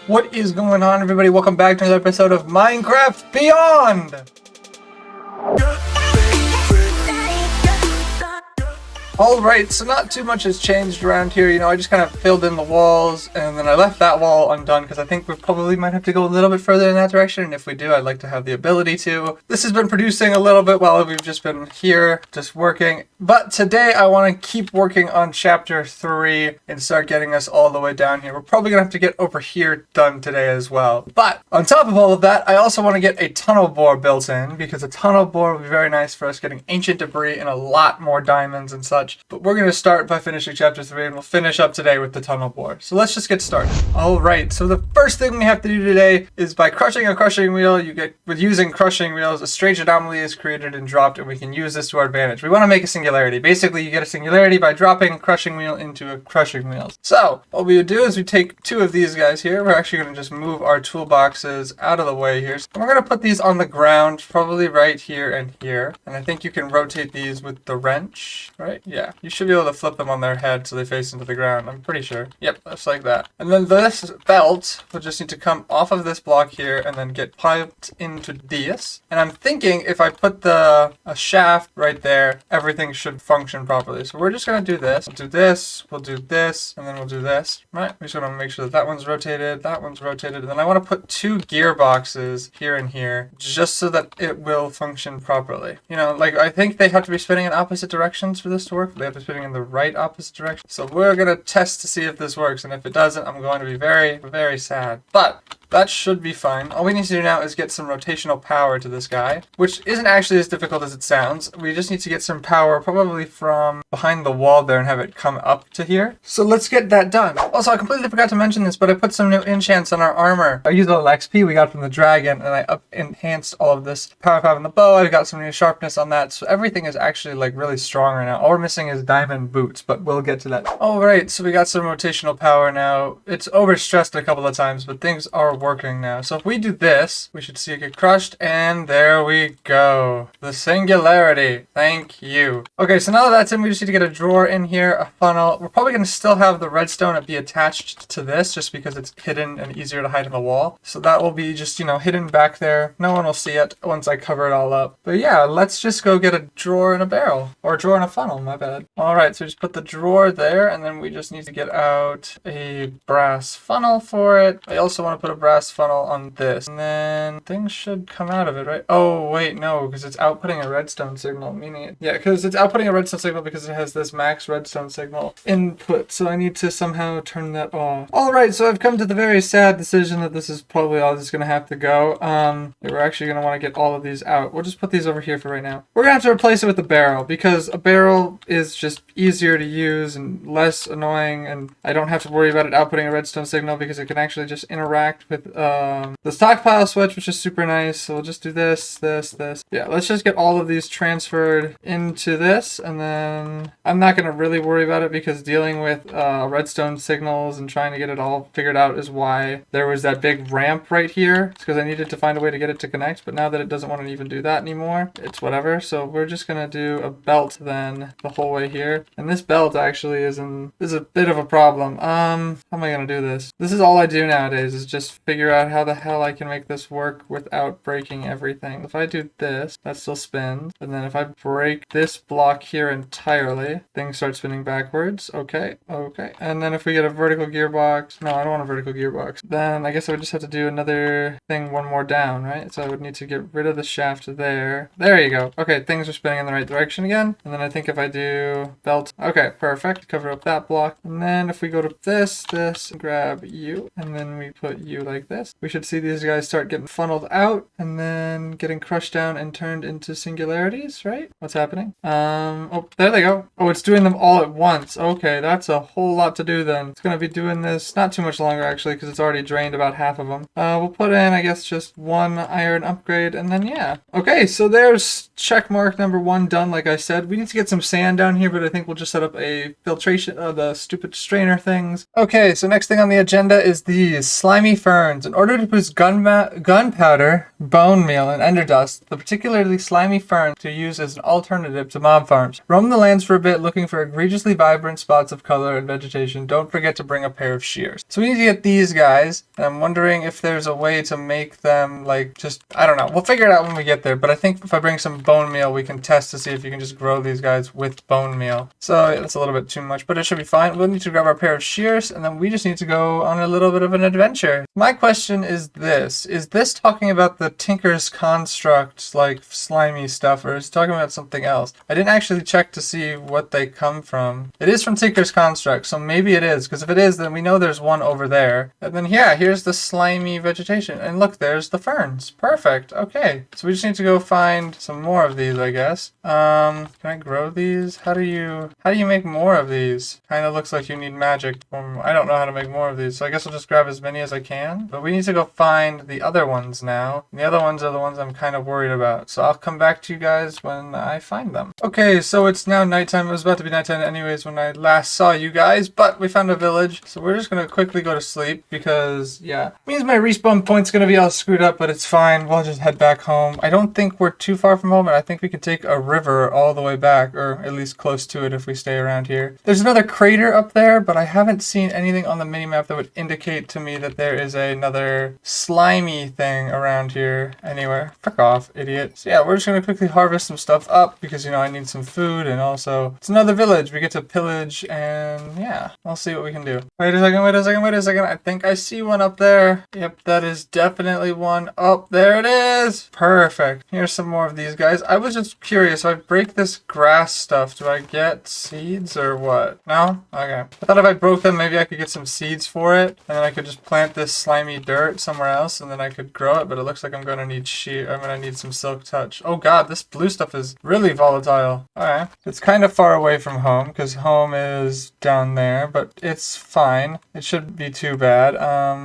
What is going on, everybody? Welcome back to another episode of Minecraft Beyond! Alright, so not too much has changed around here. I just kind of filled in the walls, and then I left that wall undone because I think we probably might have to go a little bit further in that direction, and if we do, I'd like to have the ability to. This has been producing a little bit while we've just been here, just working. But today I want to keep working on Chapter 3 and start getting us all the way down here. We're probably going to have to get over here done today as well. But on top of all of that, I also want to get a tunnel bore built in, because a tunnel bore would be very nice for us getting ancient debris and a lot more diamonds and such. But we're going to start by finishing Chapter 3, and we'll finish up today with the tunnel bore. So let's just get started. Alright, so the first thing we have to do today is by crushing a crushing wheel, with using crushing wheels, a strange anomaly is created and dropped, and we can use this to our advantage. We want to make a singularity. Basically, you get a singularity by dropping a crushing wheel into a crushing wheel. So, what we would do is we take two of these guys here. We're actually going to just move our toolboxes out of the way here. And we're going to put these on the ground, probably right here and here. And I think you can rotate these with the wrench, right? Yeah. You should be able to flip them on their head so they face into the ground. I'm pretty sure. Yep, just like that. And then this belt will just need to come off of this block here and then get piped into this. And I'm thinking if I put a shaft right there, everything should function properly. So we're just going to do this. We'll do this, we'll do this, and then we'll do this. Right? We just want to make sure that that one's rotated, and then I want to put two gearboxes here and here just so that it will function properly. I think they have to be spinning in opposite directions for this to work. They have to be spinning in the right opposite direction. So we're going to test to see if this works, and if it doesn't, I'm going to be very, very sad. But that should be fine. All we need to do now is get some rotational power to this guy, which isn't actually as difficult as it sounds. We just need to get some power probably from behind the wall there and have it come up to here. So let's get that done. Also, I completely forgot to mention this, but I put some new enchants on our armor. I used a little XP we got from the dragon, and I enhanced all of this power 5 on the bow. I got some new sharpness on that, so everything is actually really strong right now. All we're missing is diamond boots, but we'll get to that. Alright, so we got some rotational power now. It's overstressed a couple of times, but things are working now. So if we do this, we should see it get crushed, and there we go. The singularity. Thank you. Okay, so now that that's in, we just need to get a drawer in here, a funnel. We're probably going to still have the redstone be attached to this just because it's hidden and easier to hide in the wall. So that will be just, hidden back there. No one will see it once I cover it all up. But yeah, let's just go get a drawer and a barrel. Or a drawer and a funnel, my bad. Alright, so just put the drawer there, and then we just need to get out a brass funnel for it. I also want to put a brass funnel on this, and then things should come out of it, right? Oh wait, no, because it's outputting a redstone signal, because it's outputting a redstone signal because it has this max redstone signal input, so I need to somehow turn that off. Alright, so I've come to the very sad decision that this is probably all that's going to have to go. We're actually going to want to get all of these out. We'll just put these over here for right now. We're going to have to replace it with a barrel, because a barrel is just easier to use and less annoying, and I don't have to worry about it outputting a redstone signal because it can actually just interact with the stockpile switch, which is super nice. So we'll just do this. Yeah, let's just get all of these transferred into this, and then I'm not going to really worry about it because dealing with redstone signals and trying to get it all figured out is why there was that big ramp right here. It's because I needed to find a way to get it to connect, but now that it doesn't want to even do that anymore, it's whatever. So we're just going to do a belt then the whole way here, and this belt actually is a bit of a problem. How am I going to do this? This is all I do nowadays, is just figure out how the hell I can make this work without breaking everything. If I do this, that still spins, and then if I break this block here entirely, things start spinning backwards. Okay, and then if we get a vertical gearbox, no, I don't want a vertical gearbox, then I guess I would just have to do another thing one more down, right? So I would need to get rid of the shaft there. There you go. Okay, things are spinning in the right direction again, and then I think if I do belt, okay, perfect, cover up that block, and then if we go to this, grab you, and then we put you like this, we should see these guys start getting funneled out and then getting crushed down and turned into singularities, right? What's happening? Oh, there they go. Oh, it's doing them all at once. Okay, that's a whole lot to do then. It's going to be doing this not too much longer actually, because it's already drained about half of them. We'll put in, I guess, just one iron upgrade, and then yeah. Okay, so there's check mark number 1 done, like I said. We need to get some sand down here, but I think we'll just set up a filtration of the stupid strainer things. Okay, so next thing on the agenda is these slimy ferns. ferns. In order to produce gunpowder, bone meal, and ender dust, the particularly slimy ferns to use as an alternative to mob farms. Roam the lands for a bit looking for egregiously vibrant spots of color and vegetation. Don't forget to bring a pair of shears. So we need to get these guys, and I'm wondering if there's a way to make them like just, I don't know. We'll figure it out when we get there, but I think if I bring some bone meal, we can test to see if you can just grow these guys with bone meal. So yeah, that's a little bit too much, but it should be fine. We'll need to grab our pair of shears, and then we just need to go on a little bit of an adventure. My question is this. Is this talking about the Tinker's Construct, like slimy stuff, or is it talking about something else? I didn't actually check to see what they come from. It is from Tinker's Construct, so maybe it is, because if it is, then we know there's one over there. And then yeah, here's the slimy vegetation. And look, there's the ferns. Perfect. Okay. So we just need to go find some more of these, I guess. Can I grow these? How do you make more of these? Kind of looks like you need magic. I don't know how to make more of these, so I guess I'll just grab as many as I can. But we need to go find the other ones now. And the other ones are the ones I'm kind of worried about. So I'll come back to you guys when I find them. Okay, so it's now nighttime. It was about to be nighttime anyways when I last saw you guys, but we found a village. So we're just going to quickly go to sleep because, yeah, it means my respawn point's going to be all screwed up, but it's fine. We'll just head back home. I don't think we're too far from home, and I think we can take a river all the way back, or at least close to it if we stay around here. There's another crater up there, but I haven't seen anything on the minimap that would indicate to me that there is another slimy thing around here anywhere. Fuck off, idiot. So yeah, we're just going to quickly harvest some stuff up because, you know, I need some food, and also it's another village we get to pillage, and yeah, I'll see what we can do. Wait a second. I think I see one up there. Yep, that is definitely one. Oh, there it is. Perfect. Here's some more of these guys. I was just curious. If I break this grass stuff, do I get seeds or what? No? Okay. I thought if I broke them, maybe I could get some seeds for it, and then I could just plant this slimy dirt somewhere else, and then I could grow it, but it looks like I'm going to need I'm going to need some silk touch. Oh god, this blue stuff is really volatile. Alright. It's kind of far away from home, because home is down there, but it's fine. It shouldn't be too bad.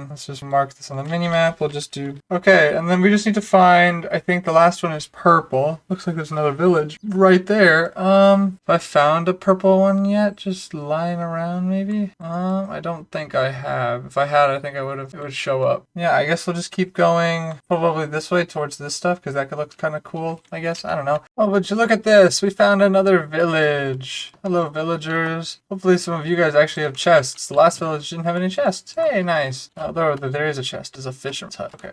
Let's just mark this on the mini-map. We'll just do... Okay, and then we just need to find... I think the last one is purple. Looks like there's another village right there. Have I found a purple one yet? Just lying around, maybe? I don't think I have. If I had, I think it would show up. Yeah, I guess we'll just keep going probably this way towards this stuff, because that could look kind of cool, I guess. I don't know. Oh, but you look at this. We found another village. Hello, villagers. Hopefully some of you guys actually have chests. The last village didn't have any chests. Hey, nice. Although there is a chest. There's a fisherman's hut. Okay.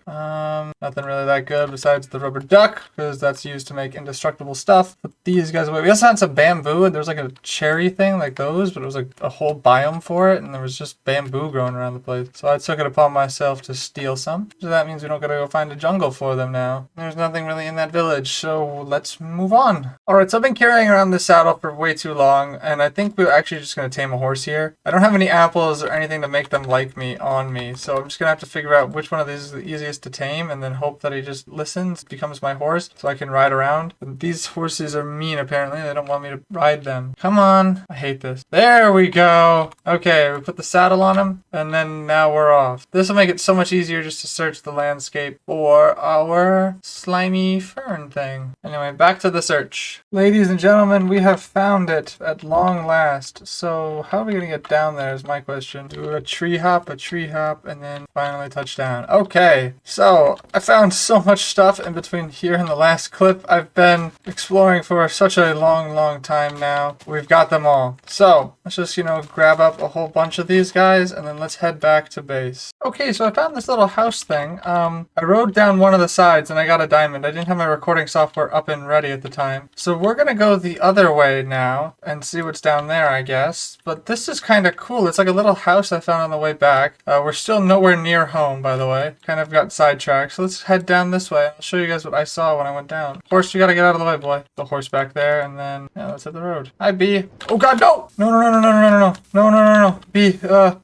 Nothing really that good besides the rubber duck, because that's used to make indestructible stuff. Put these guys away. We also had some bamboo, and there was like a cherry thing like those, but it was like a whole biome for it, and there was just bamboo growing around the place. So I took it upon myself to steal some. So that means we don't gotta go find a jungle for them now. There's nothing really in that village, so let's move on. Alright, so I've been carrying around this saddle for way too long, and I think we're actually just gonna tame a horse here. I don't have any apples or anything to make them like me on me, so I'm just gonna have to figure out which one of these is the easiest to tame, and then hope that he just listens, becomes my horse, so I can ride around. But these horses are mean, apparently. They don't want me to ride them. Come on. I hate this. There we go. Okay, we put the saddle on him, and then now we're off. This will make it so much easier just to search the landscape for our slimy fern thing. Anyway, back to the search. Ladies and gentlemen, we have found it at long last. So how are we going to get down there is my question. Do a tree hop, and then finally touch down. Okay, so I found so much stuff in between here and the last clip. I've been exploring for such a long time now. We've got them all. So let's just, grab up a whole bunch of these guys, and then let's head back to base. Okay, so I found this little house thing. I rode down one of the sides and I got a diamond. I didn't have my recording software up and ready at the time. So we're gonna go the other way now and see what's down there, I guess. But this is kind of cool. It's like a little house I found on the way back. We're still nowhere near home, by the way. Kind of got sidetracked. So let's head down this way. I'll show you guys what I saw when I went down. Horse, you gotta get out of the way, boy. The horse back there, and then, yeah, let's hit the road. Hi, bee. Oh god, no! No. Bee,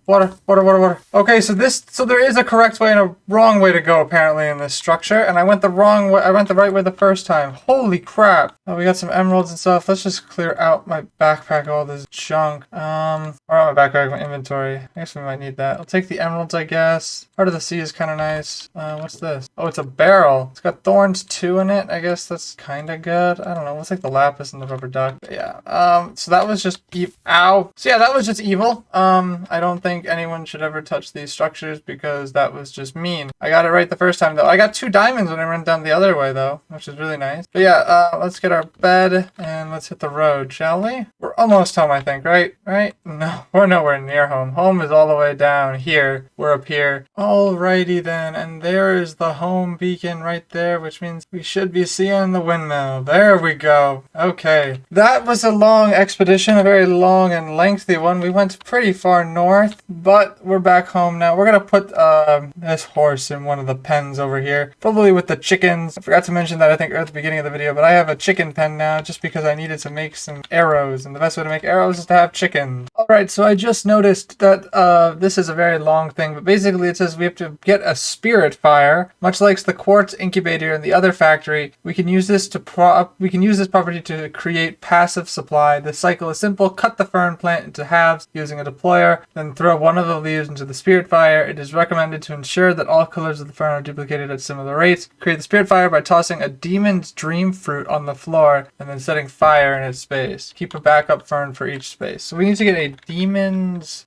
water. Okay, so there is a correct way and a wrong way to go, apparently, in this structure, and I went the wrong way. I went the right way the first time. Holy crap. Oh, we got some emeralds and stuff. Let's just clear out my backpack, all this junk. Or not my backpack, my inventory. I guess we might need that. I'll take the emeralds, I guess. Heart of the Sea is kind of nice. What's this? Oh, it's a barrel. It's got thorns too in it. I guess that's kind of good. I don't know. We'll take the lapis and the rubber duck. But yeah. So that was just ow. So yeah, that was just evil. I don't think anyone should ever touch these structures because because that was just mean. I got it right the first time though. I got 2 diamonds when I went down the other way though, which is really nice. But yeah, let's get our bed and let's hit the road, shall we? We're almost home, I think, right? Right? No, we're nowhere near home. Home is all the way down here. We're up here. Alrighty then, and there is the home beacon right there, which means we should be seeing the windmill. There we go. Okay. That was a long expedition, a very long and lengthy one. We went pretty far north, but we're back home now. We're gonna put this horse in one of the pens over here, probably with the chickens. I forgot to mention that I think at the beginning of the video, but I have a chicken pen now just because I needed to make some arrows, and the best way to make arrows is to have chickens. Alright, so I just noticed that this is a very long thing, but basically it says we have to get a spirit fire, much like the quartz incubator in the other factory. We can use this property to create passive supply. The cycle is simple. Cut the fern plant into halves using a deployer, then throw one of the leaves into the spirit fire. It is recommended to ensure that all colors of the fern are duplicated at similar rates. Create the spirit fire by tossing a demon's dream fruit on the floor and then setting fire in its space. Keep a backup fern for each space. So we need to get a demon's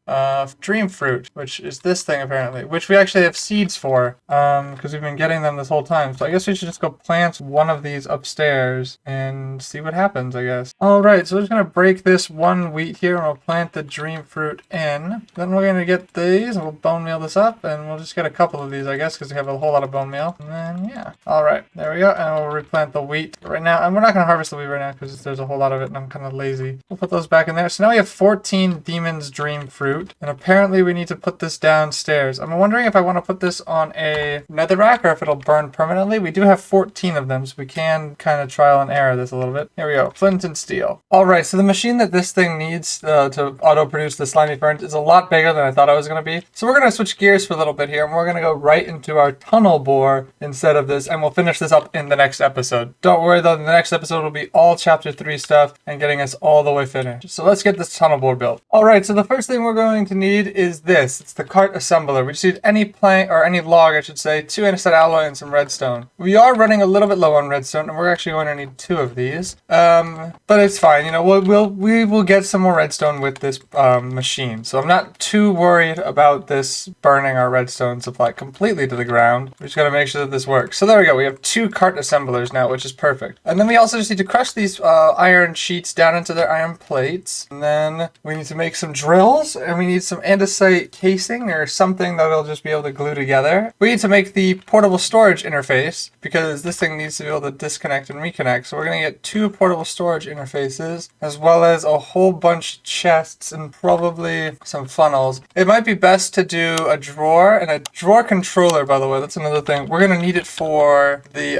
dream fruit, which is this thing apparently, which we actually have seeds for because we've been getting them this whole time. So I guess we should just go plant one of these upstairs and see what happens, I guess. Alright, so we're just going to break this one wheat here and we'll plant the dream fruit in. Then we're going to get these and we'll bone meal this up and we'll just get a couple of these, I guess, because we have a whole lot of bone meal. And then, yeah. Alright, there we go. And we'll replant the wheat right now. And we're not going to harvest the wheat right now because there's a whole lot of it and I'm kind of lazy. We'll put those back in there. So now we have 14 demon's dream fruit. And apparently we need to put this downstairs. I'm wondering if I want to put this on a netherrack or if it'll burn permanently. We do have 14 of them, so we can kind of trial and error this a little bit. Here we go. Flint and steel. Alright, so the machine that this thing needs to auto-produce the slimy ferns is a lot bigger than I thought it was going to be. So we're going to switch gears for a little bit here, and we're going to go right into our tunnel bore instead of this, and we'll finish this up in the next episode. Don't worry though, the next episode will be all chapter 3 stuff and getting us all the way finished. So let's get this tunnel bore built. Alright, so the first thing we're going to need is this. It's the cart assembler. We just need any plank, or any log I should say, 2 andesite alloy and some redstone. We are running a little bit low on redstone, and we're actually going to need 2 of these. But it's fine, you know, we will get some more redstone with this machine. So I'm not too worried about this burning our redstone supply completely to the ground. We just got to make sure that this works. So there we go. We have 2 cart assemblers now, which is perfect. And then we also just need to crush these iron sheets down into their iron plates. And then we need to make some drills, and we need some andesite casing or something that will just be able to glue together. We need to make the portable storage interface because this thing needs to be able to disconnect and reconnect. So we're going to get 2 portable storage interfaces as well as a whole bunch of chests and probably some funnels. It might be best to do a drawer and a drawer controller, by the way. That's another thing. We're going to need it for the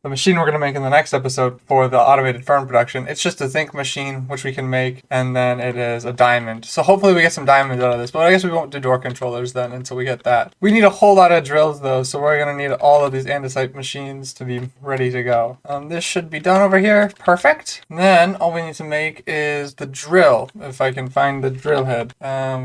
machine we're going to make in the next episode for the automated fern production. It's just a zinc machine, which we can make, and then it is a diamond. So hopefully we get some diamonds out of this, but I guess we won't do door controllers then until we get that. We need a whole lot of drills though, so we're going to need all of these andesite machines to be ready to go. This should be done over here. Perfect. And then all we need to make is the drill, if I can find the drill head,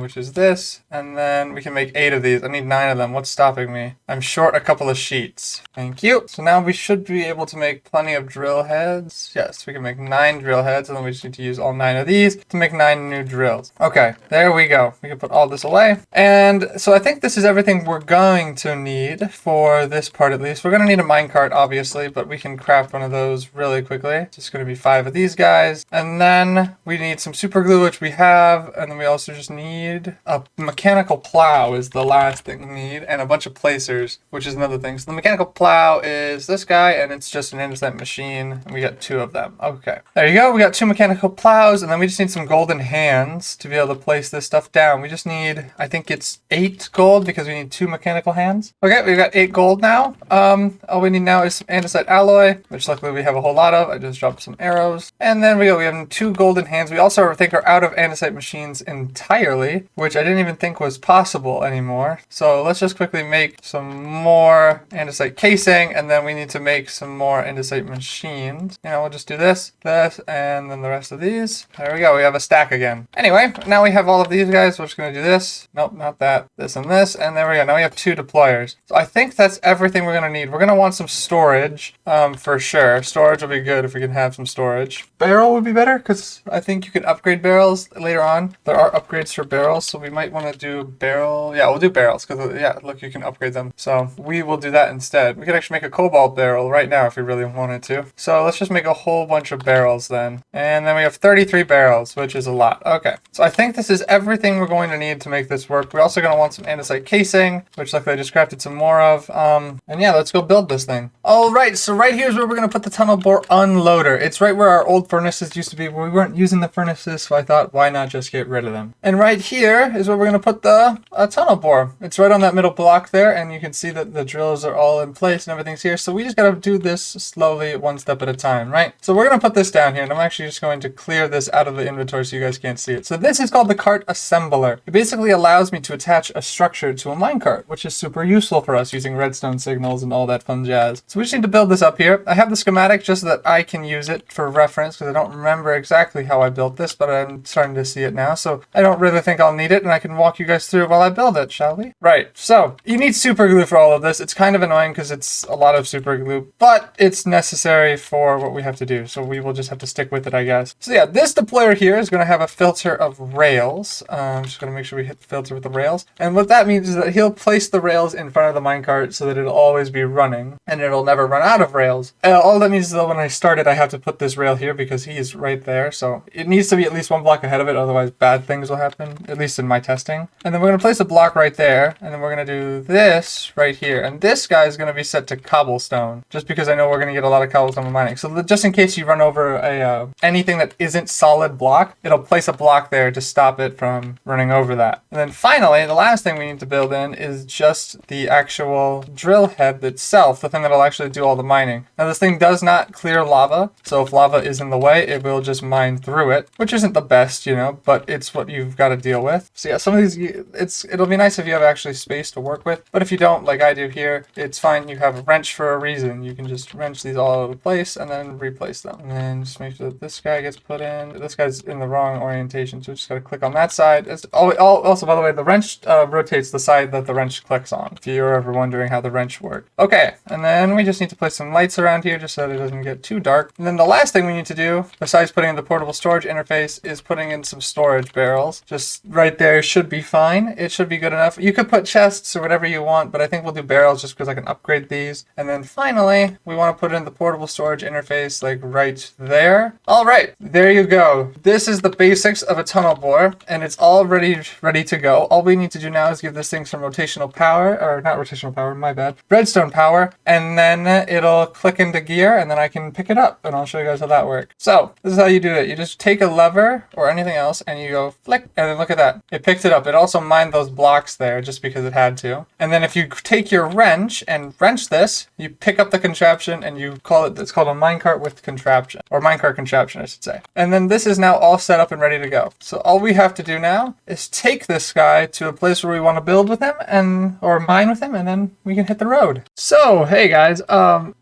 which is this, and then we can make 8 of these. I need 9 of them. What's stopping me? I'm short a couple of sheets. Thank you. So now we should be able to make plenty of drill heads. Yes, we can make 9 drill heads, and then we just need to use all 9 of these to make 9 new drills. Okay, there we go. We can put all this away. And so I think this is everything we're going to need for this part at least. We're going to need a minecart, obviously, but we can craft one of those really quickly. It's just going to be 5 of these guys. And then we need some super glue, which we have. And then we also just need a mechanical plow is the last thing we need. And a bunch of placers, which is another thing. So the mechanical plow is this guy, and it's just an andesite machine. And we got 2 of them. Okay. There you go. We got 2 mechanical plows, and then we just need some golden hands to be able to place this stuff down. We just need, I think it's 8 gold because we need 2 mechanical hands. Okay, we've got 8 gold now. All we need now is some andesite alloy, which luckily we have a whole lot of. I just dropped some arrows. And then we go. We have 2 golden hands. We also, I think, are out of andesite machines entirely, which I didn't even think was possible anymore. So let's just quickly make some more andesite casing, and then we need to make some more andesite machines. You know, we'll just do this, and then the rest of these. these. There we go. We have a stack again. Anyway, now we have all of these guys. We're just going to do this. Nope, not that. This and this. And there we go. Now we have 2 deployers. So I think that's everything we're going to need. We're going to want some storage for sure. Storage will be good if we can have some storage. Barrel would be better because I think you can upgrade barrels later on. There are upgrades for barrels, so we might want to do barrel. Yeah, we'll do barrels because, yeah, look, you can upgrade them. So we will do that instead. We could actually make a cobalt barrel right now if we really wanted to. So let's just make a whole bunch of barrels then. And then we have 33 barrels, which is a lot. Okay, so I think this is everything we're going to need to make this work. We're also going to want some andesite casing, which luckily I just crafted some more of. And yeah, let's go build this thing. All right, so right here is where we're going to put the tunnel bore unloader. It's right where our old furnaces used to be. We weren't using the furnaces, so I thought, why not just get rid of them? And right here is where we're going to put the tunnel bore. It's right on that middle block there, and you can see that the drills are all in place and everything's here. So we just got to do this slowly, one step at a time, right? So we're going to put this down here, and I'm actually just going to clear this out of the inventory so you guys can't see it. So this is called the cart assembler. It basically allows me to attach a structure to a minecart, which is super useful for us using redstone signals and all that fun jazz. So we just need to build this up here. I have the schematic just so that I can use it for reference because I don't remember exactly how I built this, but I'm starting to see it now. So I don't really think I'll need it, and I can walk you guys through it while I build it, shall we? Right, so you need super glue for all of this. It's kind of annoying because it's a lot of super glue, but it's necessary for what we have to do. So we will just have to stick with it, I guess. So yeah, this deployer here is going to have a filter of rails. I'm just going to make sure we hit the filter with the rails. And what that means is that he'll place the rails in front of the minecart so that it'll always be running and it'll never run out of rails. All that means is that when I start it, I have to put this rail here because he's right there. So it needs to be at least 1 block ahead of it. Otherwise bad things will happen, at least in my testing. And then we're going to place a block right there. And then we're going to do this right here. And this guy is going to be set to cobblestone just because I know we're going to get a lot of cobblestone when mining. So just in case you run over a anything that isn't solid block, it'll place a block there to stop it from running over that. And then finally, the last thing we need to build in is just the actual drill head itself, the thing that'll actually do all the mining. Now this thing does not clear lava, so if lava is in the way, it will just mine through it, which isn't the best, you know, but it's what you've got to deal with. So yeah, some of these, it'll be nice if you have actually space to work with, but if you don't, like I do here, it's fine. You have a wrench for a reason. You can just wrench these all over the place and then replace them. And then just make sure that this guy gets put in. This guy's in the wrong orientation, so we just got to click on that side. Also, by the way, the wrench rotates the side that the wrench clicks on, if you're ever wondering how the wrench works. Okay, and then we just need to place some lights around here just so that it doesn't get too dark. And then the last thing we need to do, besides putting in the portable storage interface, is putting in some storage barrels. Just right there should be fine. It should be good enough. You could put chests or whatever you want, but I think we'll do barrels just because I can upgrade these. And then finally, we want to put in the portable storage interface like right there. All right, there you go. This is the basics of a tunnel bore, and it's all ready to go. All we need to do now is give this thing some rotational power, or not rotational power, my bad, redstone power, and then it'll click into gear, and then I can pick it up, and I'll show you guys how that works. So this is how you do it. You just take a lever or anything else, and you go flick, and then look at that. It picked it up. It also mined those blocks there just because it had to. And then if you take your wrench and wrench this, you pick up the contraption, and you call it, it's called a minecart with contraption, or minecart contraption, I should say. And then this is now all set up and ready to go. So all we have to do now is take this guy to a place where we want to build with him or mine with him, and then we can hit the road. So, hey guys,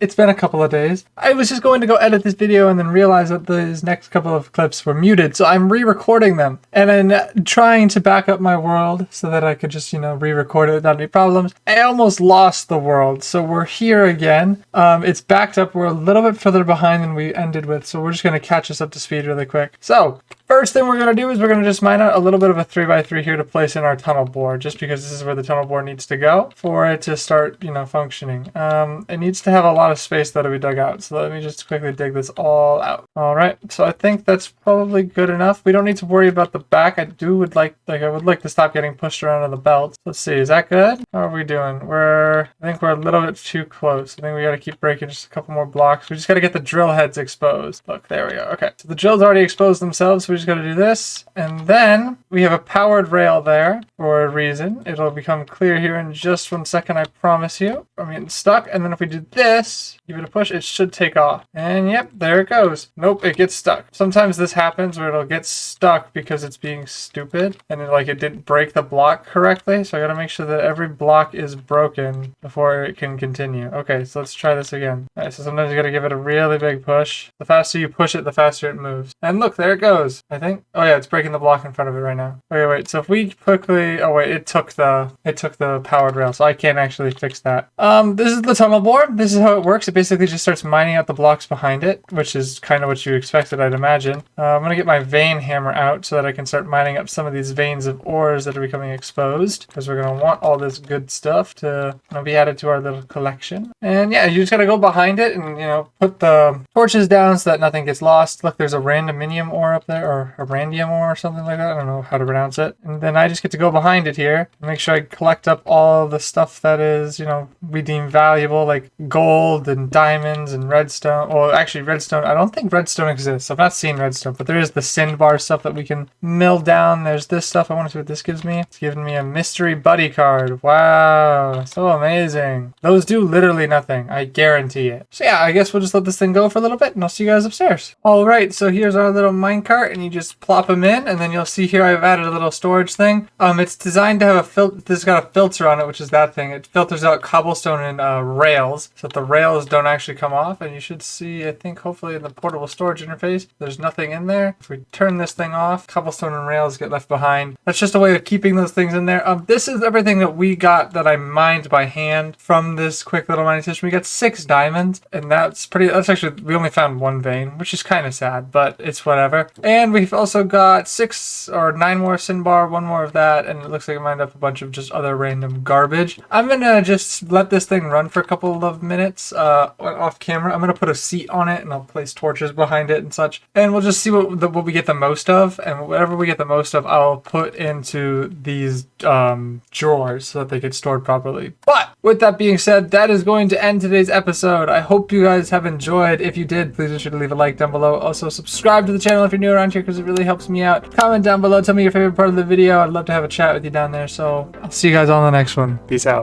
it's been a couple of days. I was just going to go edit this video and then realized that these next couple of clips were muted, so I'm re-recording them and then trying to back up my world so that I could just, re-record it without any problems. I almost lost the world, so we're here again. It's backed up. We're a little bit further behind than we ended with, so we're just going to catch us up to speed really quick. So, first thing we're going to do is we're going to just mine out a little bit of a 3x3 here to place in our tunnel bore, just because this is where the tunnel bore needs to go for it to start, functioning. It needs to have a lot of space that'll be dug out, so let me just quickly dig this all out. All right, so I think that's probably good enough. We don't need to worry about the back. I would like to stop getting pushed around on the belts. Let's see, is that good? How are we doing? I think we're a little bit too close. I think we got to keep breaking just a couple more blocks. We just got to get the drill heads exposed. Look, there we go. Okay, so the drills already exposed themselves, so we just got to do this. And then we have a powered rail there for a reason. It'll become clear here in just 1 second, I promise you. I'm getting stuck. And then if we do this, give it a push, it should take off. And yep, there it goes. Nope, it gets stuck. Sometimes this happens where it'll get stuck because it's being stupid and it didn't break the block correctly. So I got to make sure that every block is broken before it can continue. Okay, so let's try this again. All right, so sometimes you got to give it a really big push. The faster you push it, the faster it moves. And look, there it goes. I think. Oh yeah, it's breaking the block in front of it right now. Okay, wait. So if we quickly, oh wait, it took the powered rail, so I can't actually fix that. This is the tunnel board. This is how it works. It basically just starts mining out the blocks behind it, which is kind of what you expected, I'd imagine. I'm gonna get my vein hammer out so that I can start mining up some of these veins of ores that are becoming exposed, because we're gonna want all this good stuff to be added to our little collection. And yeah, you just gotta go behind it and put the torches down so that nothing gets lost. Look, there's a randominium ore up there, or a randium ore or something like that. I don't know how to pronounce it. And then I just get to go behind it here and make sure I collect up all the stuff that is, we deem valuable, like gold and diamonds and redstone. Well, actually redstone, I don't think redstone exists. I've not seen redstone, but there is the sandbar stuff that we can mill down. There's this stuff. I want to see what this gives me. It's giving me a mystery buddy card. Wow, so amazing. Those do literally nothing, I guarantee it. So yeah, I guess we'll just let this thing go for a little bit and I'll see you guys upstairs. All right, so here's our little minecart and you just plop them in, and then you'll see here I've added a little storage thing. It's designed to have a filter. This has got a filter on it, which is that thing. It filters out cobblestone and rails, so that the rails don't actually come off. And you should see, I think, hopefully in the portable storage interface, there's nothing in there. If we turn this thing off, cobblestone and rails get left behind. That's just a way of keeping those things in there. This is everything that we got that I mined by hand from this quick little mining station. We got 6 diamonds, and that's actually, we only found 1 vein, which is kind of sad, but it's whatever. And we've also got 6 or 9 more cinnabar, 1 more of that, and it looks like I mined up a bunch of just other random garbage. I'm gonna just let this thing run for a couple of minutes off camera. I'm gonna put a seat on it and I'll place torches behind it and such, and we'll just see what we get the most of, and whatever we get the most of I'll put into these drawers so that they get stored properly. But with that being said, that is going to end today's episode. I hope you guys have enjoyed. If you did, please be sure to leave a like down below. Also subscribe to the channel if you're new around here, because it really helps me out. Comment down below, tell me your favorite part of the video. I'd love to have a chat with you down there. So I'll see you guys on the next one. Peace out.